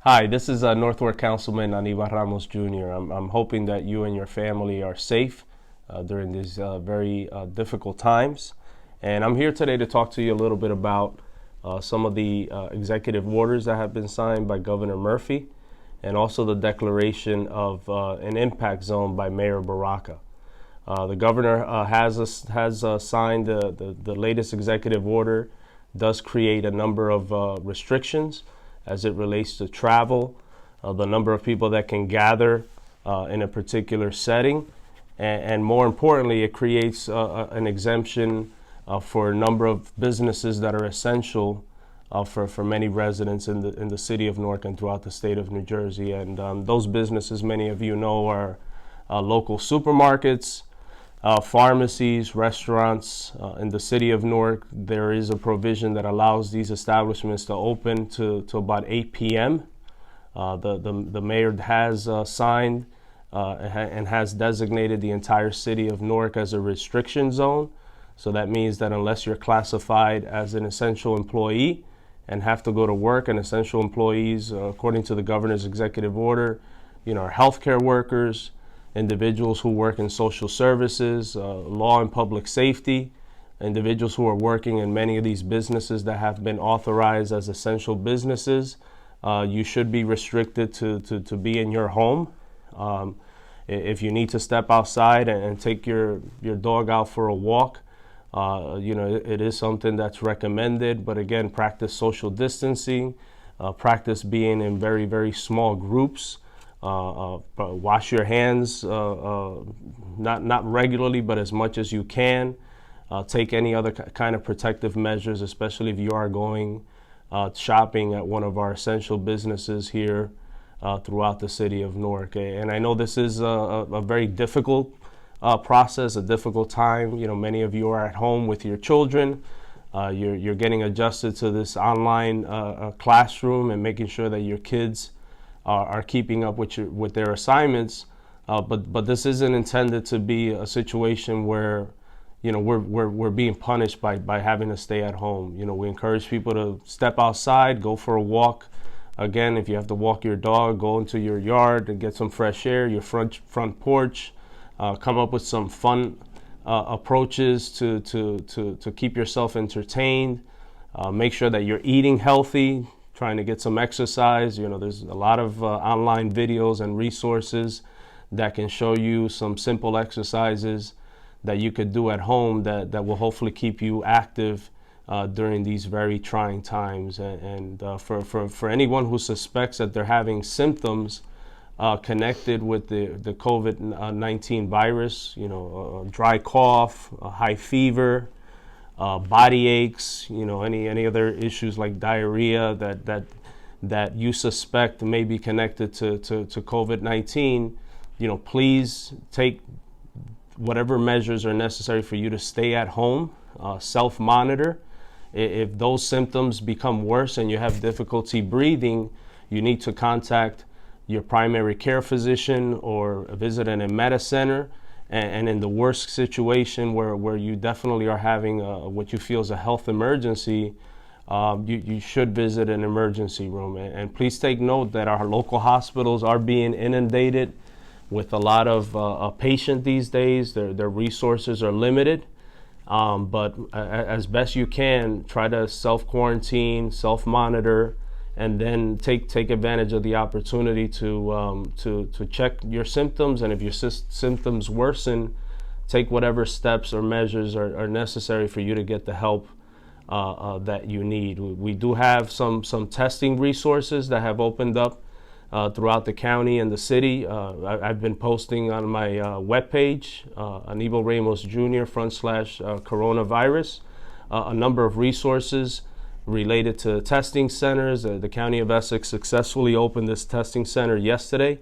Hi, this is Northward Councilman Anibal Ramos Jr. I'm hoping that you and your family are safe during these very difficult times. And I'm here today to talk to you a little bit about some of the executive orders that have been signed by Governor Murphy, and also the declaration of an impact zone by Mayor Baraka. The governor has signed the latest executive order, does create a number of restrictions as it relates to travel, the number of people that can gather in a particular setting, and more importantly, it creates an exemption for a number of businesses that are essential for many residents in the city of Newark and throughout the state of New Jersey. And those businesses, many of you know, are local supermarkets, pharmacies, restaurants. In the city of Newark, there is a provision that allows these establishments to open to about 8 p.m. The mayor has signed and has designated the entire city of Newark as a restriction zone. So that means that unless you're classified as an essential employee and have to go to work, and essential employees, according to the governor's executive order, are healthcare workers, individuals who work in social services, law and public safety, individuals who are working in many of these businesses that have been authorized as essential businesses. You should be restricted to be in your home. If you need to step outside and take your dog out for a walk, it is something that's recommended. But again, practice social distancing, practice being in very, very small groups. Wash your hands, not regularly, but as much as you can. Take any other kind of protective measures, especially if you are going shopping at one of our essential businesses here throughout the city of Newark. And I know this is a very difficult process, a difficult time. Many of you are at home with your children. You're getting adjusted to this online classroom and making sure that your kids are keeping up with their assignments, but this isn't intended to be a situation where we're being punished by having to stay at home. We encourage people to step outside, go for a walk. Again, if you have to walk your dog, go into your yard and get some fresh air, your front porch. Come up with some fun approaches to keep yourself entertained. Make sure that you're eating healthy, trying to get some exercise. There's a lot of online videos and resources that can show you some simple exercises that you could do at home that will hopefully keep you active during these very trying times. And for anyone who suspects that they're having symptoms connected with the COVID-19 virus, dry cough, a high fever, body aches, any other issues like diarrhea that you suspect may be connected to COVID-19, please take whatever measures are necessary for you to stay at home, self-monitor. If those symptoms become worse and you have difficulty breathing, you need to contact your primary care physician or visit an EMETA center. And in the worst situation where you definitely are having what you feel is a health emergency, you should visit an emergency room. And please take note that our local hospitals are being inundated with a lot of patients these days. Their resources are limited, but as best you can, try to self-quarantine, self-monitor, and then take advantage of the opportunity to check your symptoms. And if your symptoms worsen, take whatever steps or measures are necessary for you to get the help that you need. We do have some testing resources that have opened up throughout the county and the city. I've been posting on my webpage, Anibal Ramos Jr. / coronavirus, a number of resources related to testing centers. The County of Essex successfully opened this testing center yesterday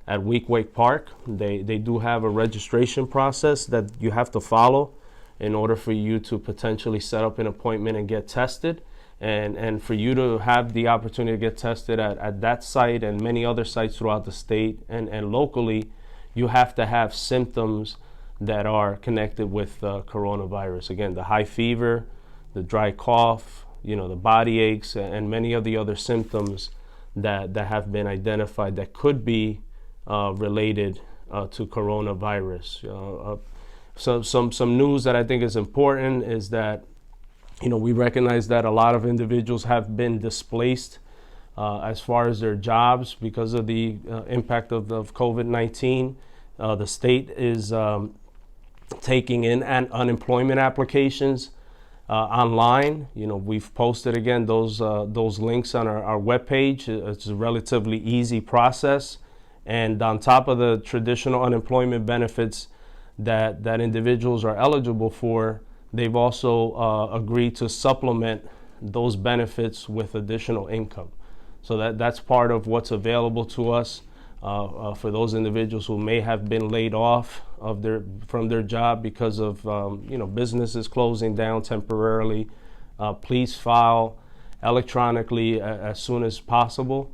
at Weequahic Park. They do have a registration process that you have to follow in order for you to potentially set up an appointment and get tested. And for you to have the opportunity to get tested at that site and many other sites throughout the state and locally, you have to have symptoms that are connected with coronavirus. Again, the high fever, the dry cough, the body aches, and many of the other symptoms that have been identified that could be related to coronavirus. Some news that I think is important is that, we recognize that a lot of individuals have been displaced as far as their jobs because of the impact of COVID-19. The state is taking in unemployment applications online. We've posted again those links on our webpage. It's a relatively easy process. And on top of the traditional unemployment benefits that individuals are eligible for, they've also agreed to supplement those benefits with additional income. So that's part of what's available to us for those individuals who may have been laid off from their job because of businesses closing down temporarily. Please file electronically as soon as possible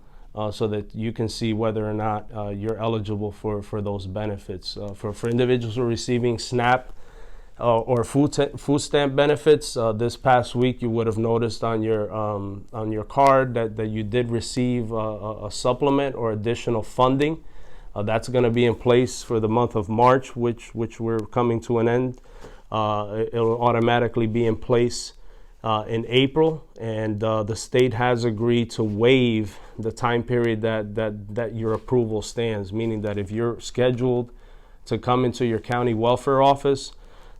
so that you can see whether or not you're eligible for those benefits. For individuals who are receiving SNAP or food stamp benefits, this past week you would have noticed on your card that you did receive a supplement or additional funding. That's going to be in place for the month of March, which we're coming to an end. It'll automatically be in place in April, and the state has agreed to waive the time period that your approval stands, meaning that if you're scheduled to come into your county welfare office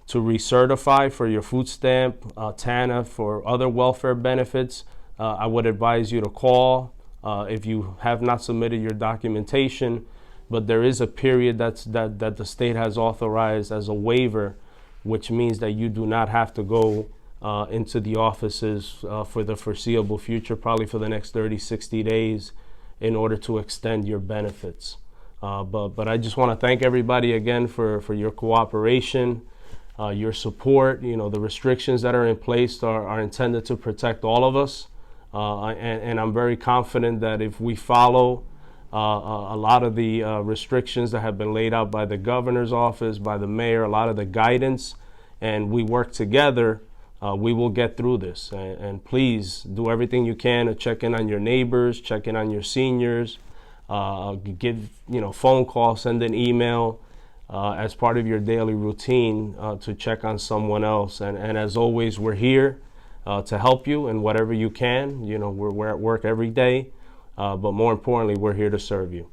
to recertify for your food stamp, TANF, for other welfare benefits, I would advise you to call if you have not submitted your documentation. But there is a period that the state has authorized as a waiver, which means that you do not have to go into the offices for the foreseeable future, probably for the next 30, 60 days, in order to extend your benefits. But I just want to thank everybody again for your cooperation, your support. The restrictions that are in place are intended to protect all of us. And I'm very confident that if we follow a lot of the restrictions that have been laid out by the governor's office, by the mayor, a lot of the guidance, and we work together, we will get through this. And please do everything you can to check in on your neighbors, check in on your seniors, give phone calls, send an email as part of your daily routine to check on someone else. And as always, we're here to help you in whatever you can. We're at work every day. But more importantly, we're here to serve you.